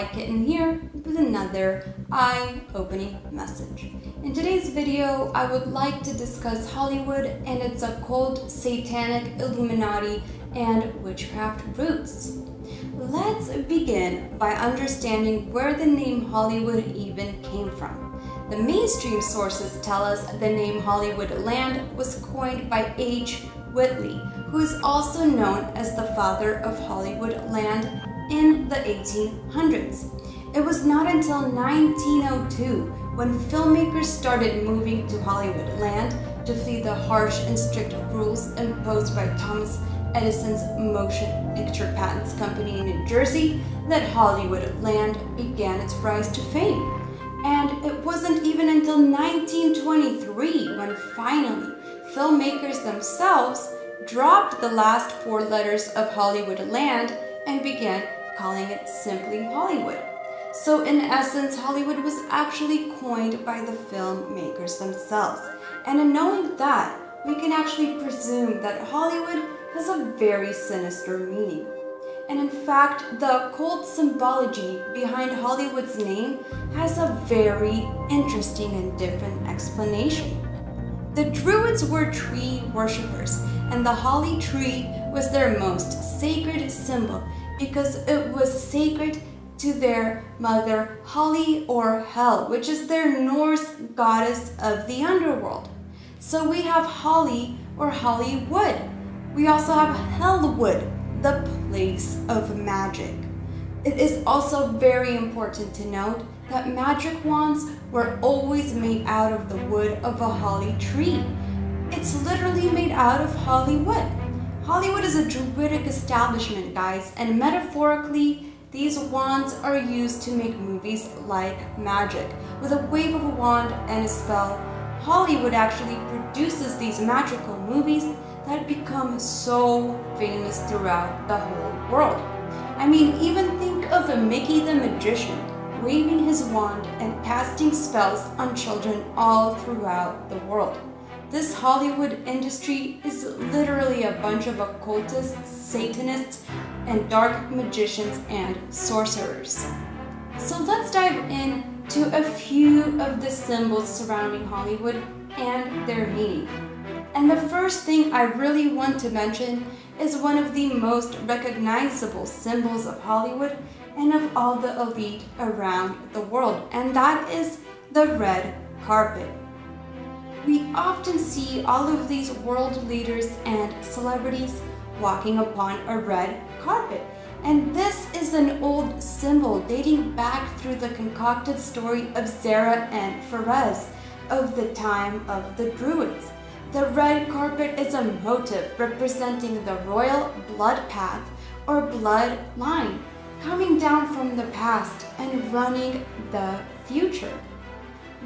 Hi Kitten here with another eye-opening message. In today's video, I would like to discuss Hollywood and its occult, satanic, Illuminati, and witchcraft roots. Let's begin by understanding where the name Hollywood even came from. The mainstream sources tell us the name Hollywood Land was coined by H. Whitley, who is also known as the father of Hollywood Land in the 1800s. It was not until 1902 when filmmakers started moving to Hollywood Land to flee the harsh and strict rules imposed by Thomas Edison's Motion Picture Patents Company in New Jersey that Hollywood Land began its rise to fame. And it wasn't even until 1923 when finally filmmakers themselves dropped the last four letters of Hollywood Land and began calling it simply Hollywood. So in essence, Hollywood was actually coined by the filmmakers themselves. And in knowing that, we can actually presume that Hollywood has a very sinister meaning. And in fact, the occult symbology behind Hollywood's name has a very interesting and different explanation. The Druids were tree worshippers, and the holly tree was their most sacred symbol because it was sacred to their mother Holly or Hel, which is their Norse goddess of the underworld. So we have Holly or Hollywood. We also have Hellwood, the place of magic. It is also very important to note that magic wands were always made out of the wood of a holly tree. It's literally made out of Hollywood. Hollywood is a druidic establishment, guys, and metaphorically, these wands are used to make movies like magic. With a wave of a wand and a spell, Hollywood actually produces these magical movies that become so famous throughout the whole world. I mean, even think of Mickey the Magician waving his wand and casting spells on children all throughout the world. This Hollywood industry is literally a bunch of occultists, satanists, and dark magicians and sorcerers. So let's dive into a few of the symbols surrounding Hollywood and their meaning. And the first thing I really want to mention is one of the most recognizable symbols of Hollywood and of all the elite around the world, and that is the red carpet. We often see all of these world leaders and celebrities walking upon a red carpet. And this is an old symbol dating back through the concocted story of Zara and Pharez of the time of the Druids. The red carpet is a motif representing the royal blood path or blood line coming down from the past and running the future.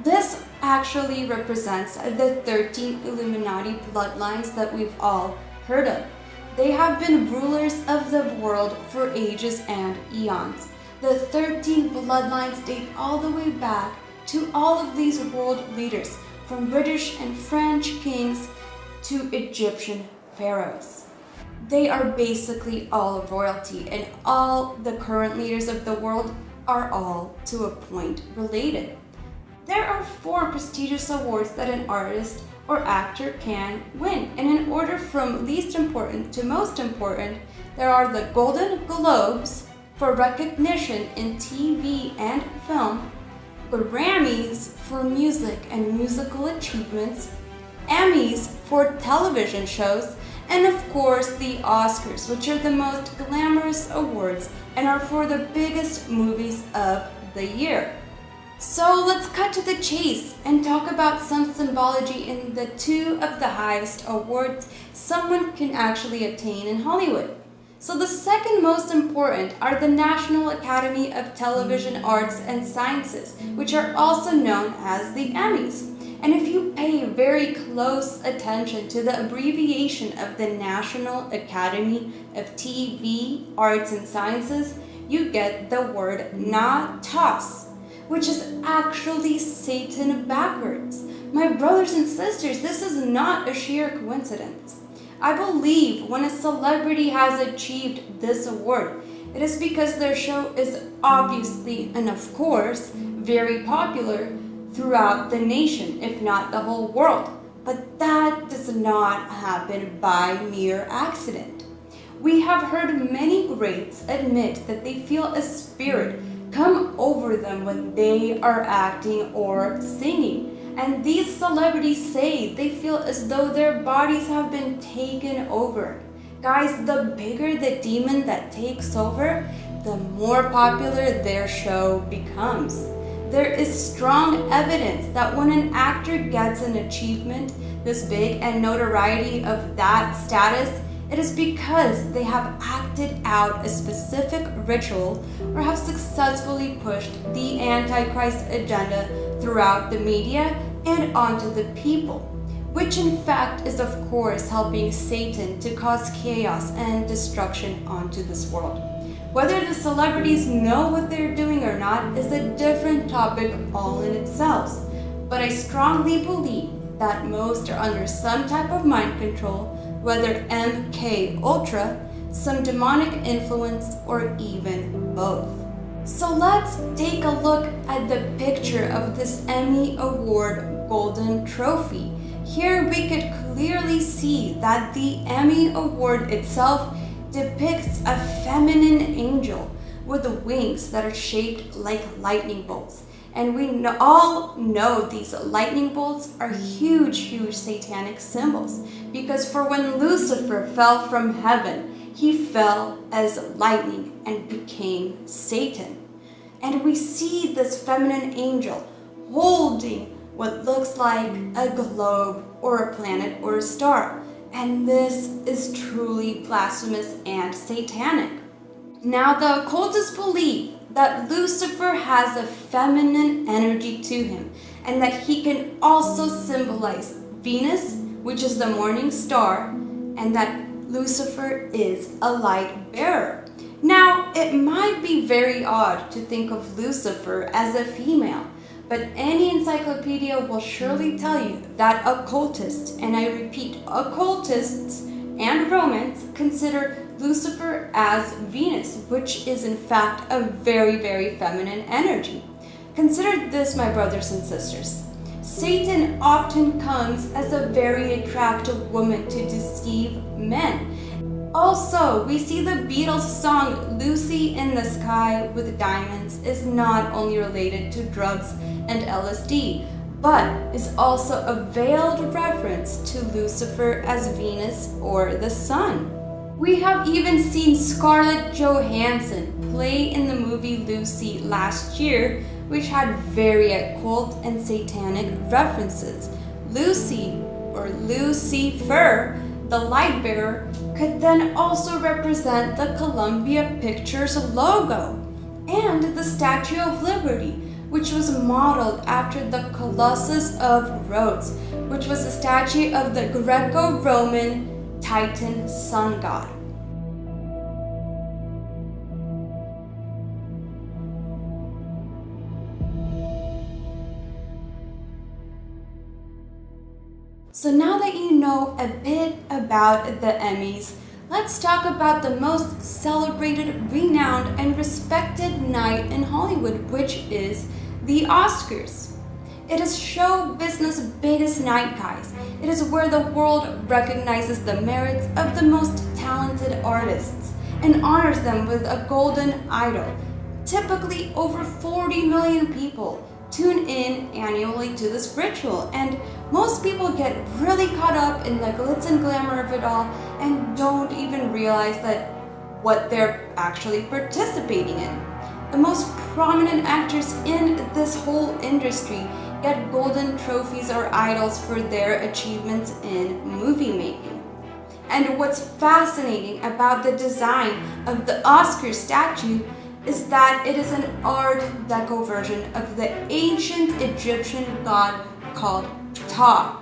This actually represents the 13 Illuminati bloodlines that we've all heard of. They have been rulers of the world for ages and eons. The 13 bloodlines date all the way back to all of these world leaders, from British and French kings to Egyptian pharaohs. They are basically all royalty, and all the current leaders of the world are all, to a point, related. There are 4 prestigious awards that an artist or actor can win, and in order from least important to most important, there are the Golden Globes for recognition in TV and film, Grammys for music and musical achievements, Emmys for television shows, and of course the Oscars, which are the most glamorous awards and are for the biggest movies of the year. So let's cut to the chase and talk about some symbology in the 2 of the highest awards someone can actually attain in Hollywood. So the second most important are the National Academy of Television Arts and Sciences, which are also known as the Emmys. And if you pay very close attention to the abbreviation of the National Academy of TV, Arts and Sciences, you get the word NATAS, which is actually Satan backwards. My brothers and sisters, this is not a sheer coincidence. I believe when a celebrity has achieved this award, it is because their show is obviously and of course very popular throughout the nation, if not the whole world. But that does not happen by mere accident. We have heard many greats admit that they feel a spirit come over them when they are acting or singing. And these celebrities say they feel as though their bodies have been taken over. Guys, the bigger the demon that takes over, the more popular their show becomes. There is strong evidence that when an actor gets an achievement this big and notoriety of that status, it is because they have acted out a specific ritual or have successfully pushed the Antichrist agenda throughout the media and onto the people, which in fact is of course helping Satan to cause chaos and destruction onto this world. Whether the celebrities know what they're doing or not is a different topic all in itself, but I strongly believe that most are under some type of mind control, whether MK Ultra, some demonic influence, or even both. So let's take a look at the picture of this Emmy Award Golden Trophy. Here we could clearly see that the Emmy Award itself depicts a feminine angel with wings that are shaped like lightning bolts. And we all know these lightning bolts are huge satanic symbols, because for when Lucifer fell from heaven, he fell as lightning and became Satan. And we see this feminine angel holding what looks like a globe or a planet or a star. And this is truly blasphemous and satanic. Now, the occultists believe that Lucifer has a feminine energy to him, and that he can also symbolize Venus, which is the morning star, and that Lucifer is a light bearer. Now, it might be very odd to think of Lucifer as a female, but any encyclopedia will surely tell you that occultists, and I repeat, occultists and Romans consider Lucifer as Venus, which is in fact a very feminine energy. Consider this, my brothers and sisters. Satan often comes as a very attractive woman to deceive men. Also, we see the Beatles song Lucy in the Sky with Diamonds is not only related to drugs and LSD, but is also a veiled reference to Lucifer as Venus or the sun. We have even seen Scarlett Johansson play in the movie Lucy last year, which had very occult and satanic references. Lucy, or Lucifer, the light bearer, could then also represent the Columbia Pictures logo and the Statue of Liberty, which was modeled after the Colossus of Rhodes, which was a statue of the Greco-Roman Titan sun god. So now that you know a bit about the Emmys, let's talk about the most celebrated, renowned, and respected night in Hollywood, which is the Oscars. It is show business' biggest night, guys. It is where the world recognizes the merits of the most talented artists and honors them with a golden idol. Typically, over 40 million people tune in annually to this ritual, and most people get really caught up in the glitz and glamour of it all and don't even realize that what they're actually participating in. The most prominent actors in this whole industry get golden trophies or idols for their achievements in movie making. And what's fascinating about the design of the Oscar statue is that it is an Art Deco version of the ancient Egyptian god called Ptah.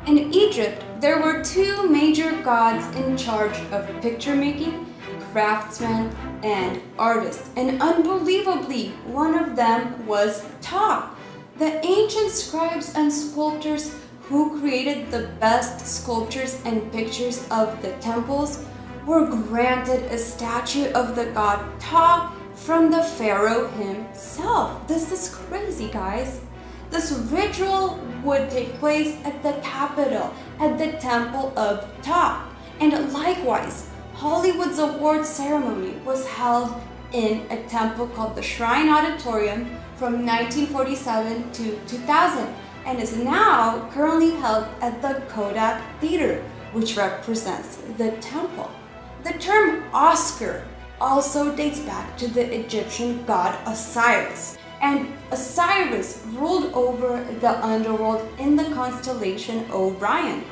In Egypt, there were two major gods in charge of picture making, craftsmen, and artists, and unbelievably, one of them was Ptah. The ancient scribes and sculptors who created the best sculptures and pictures of the temples, were granted a statue of the god Ptah from the pharaoh himself. This is crazy, guys. This ritual would take place at the capital, at the temple of Ptah. And likewise, Hollywood's award ceremony was held in a temple called the Shrine Auditorium from 1947 to 2000 and is now currently held at the Kodak Theater, which represents the temple. The term Oscar also dates back to the Egyptian god Osiris, and Osiris ruled over the underworld in the constellation Orion.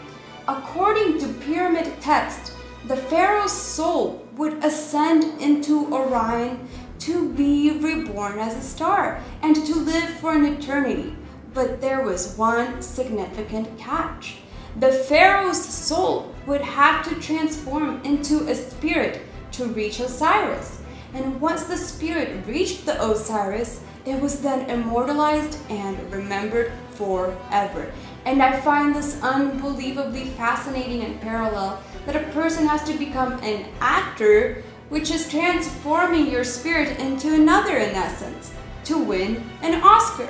According to pyramid text, the pharaoh's soul would ascend into Orion to be reborn as a star and to live for an eternity. But there was one significant catch. The pharaoh's soul would have to transform into a spirit to reach Osiris. And once the spirit reached the Osiris, it was then immortalized and remembered forever. And I find this unbelievably fascinating and parallel that a person has to become an actor, which is transforming your spirit into another in essence, to win an Oscar.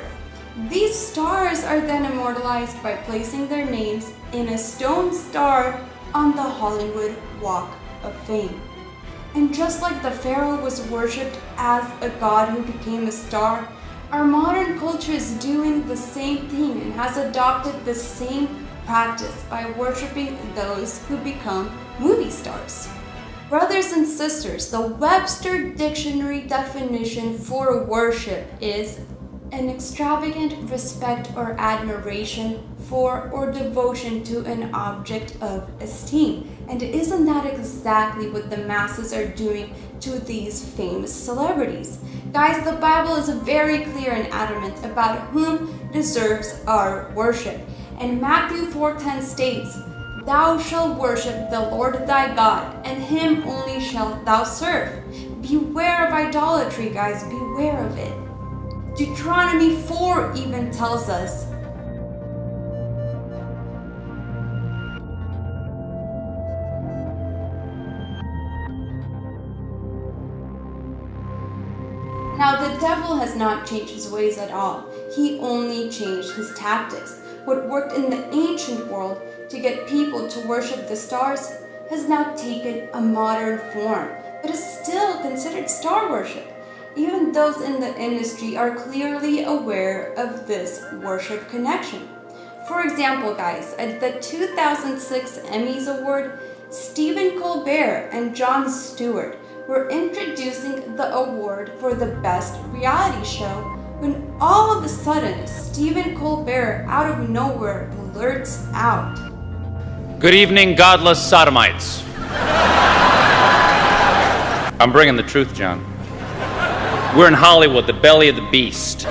These stars are then immortalized by placing their names in a stone star on the Hollywood Walk of Fame. And just like the pharaoh was worshipped as a god who became a star, our modern culture is doing the same thing and has adopted the same practice by worshipping those who become movie stars. Brothers and sisters, the Webster Dictionary definition for worship is an extravagant respect or admiration for or devotion to an object of esteem. And isn't that exactly what the masses are doing to these famous celebrities? Guys, the Bible is very clear and adamant about whom deserves our worship. And Matthew 4:10 states, "Thou shalt worship the Lord thy God, and him only shalt thou serve." Beware of idolatry, guys, beware of it. Deuteronomy 4 even tells us, Now the devil has not changed his ways at all. He only changed his tactics. What worked in the ancient world to get people to worship the stars has now taken a modern form, but is still considered star worship. Even those in the industry are clearly aware of this worship connection. For example, guys, at the 2006 Emmys Award, Stephen Colbert and Jon Stewart were introducing the award for the best reality show when all of a sudden Stephen Colbert out of nowhere blurts out, "Good evening, godless sodomites." I'm bringing the truth, John. We're in Hollywood, the belly of the beast.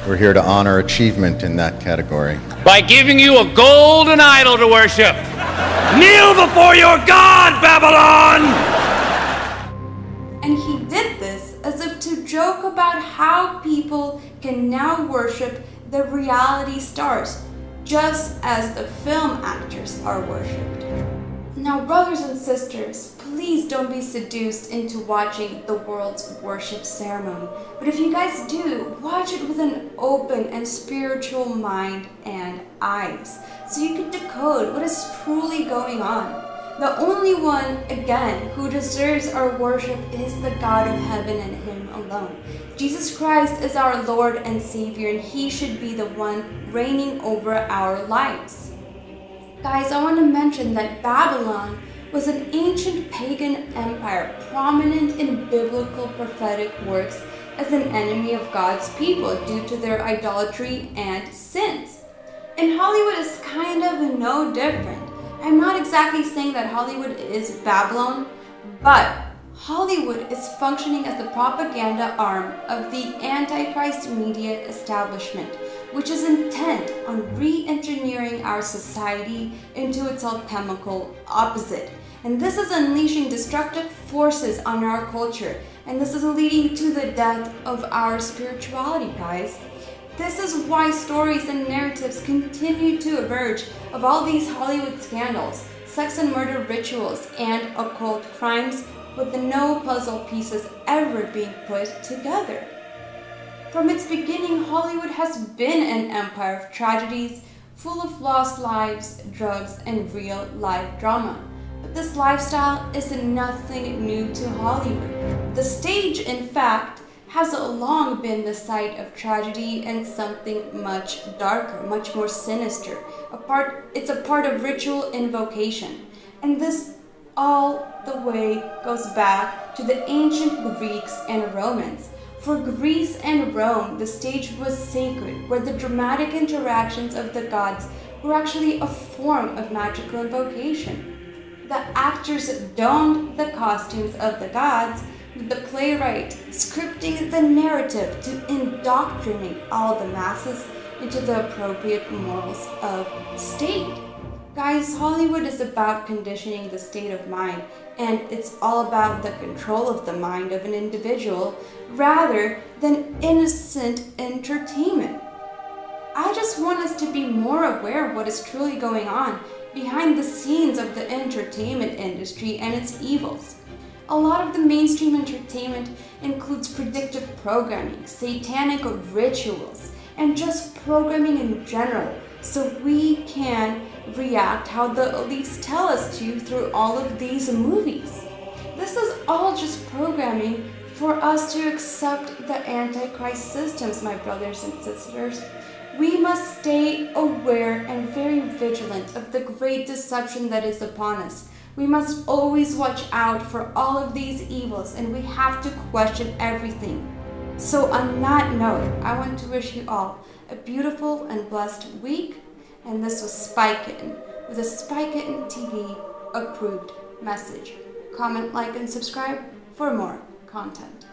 We're here to honor achievement in that category. By giving you a golden idol to worship. Kneel before your God, Babylon! And he did this as if to joke about how people can now worship the reality stars, just as the film actors are worshipped. Now, brothers and sisters, please don't be seduced into watching the world's worship ceremony. But if you guys do, watch it with an open and spiritual mind and eyes, so you can decode what is truly going on. The only one, again, who deserves our worship is the God of heaven and him alone. Jesus Christ is our Lord and Savior, and he should be the one reigning over our lives. Guys, I want to mention that Babylon was an ancient pagan empire prominent in biblical prophetic works as an enemy of God's people due to their idolatry and sins. And Hollywood is kind of no different. I'm not exactly saying that Hollywood is Babylon, but Hollywood is functioning as the propaganda arm of the Antichrist media establishment, which is intent on re-engineering our society into its alchemical opposite. And this is unleashing destructive forces on our culture, and this is leading to the death of our spirituality, guys. This is why stories and narratives continue to emerge of all these Hollywood scandals, sex and murder rituals, and occult crimes with no puzzle pieces ever being put together. From its beginning, Hollywood has been an empire of tragedies, full of lost lives, drugs, and real-life drama. But this lifestyle is nothing new to Hollywood. The stage, in fact, has long been the site of tragedy and something much darker, much more sinister. It's a part of ritual invocation. And this all the way goes back to the ancient Greeks and Romans. For Greece and Rome, the stage was sacred, where the dramatic interactions of the gods were actually a form of magical invocation. The actors donned the costumes of the gods, with the playwright scripting the narrative to indoctrinate all the masses into the appropriate morals of state. Guys, Hollywood is about conditioning the state of mind, and it's all about the control of the mind of an individual rather than innocent entertainment. I just want us to be more aware of what is truly going on behind the scenes of the entertainment industry and its evils. A lot of the mainstream entertainment includes predictive programming, satanic rituals, and just programming in general, so we can react how the elites tell us to through all of these movies. This is all just programming for us to accept the Antichrist systems, my brothers and sisters. We must stay aware and very vigilant of the great deception that is upon us. We must always watch out for all of these evils, and we have to question everything. So on that note, I want to wish you all a beautiful and blessed week. And this was Spy Kitten with a Spy Kitten TV approved message. Comment, like, and subscribe for more content.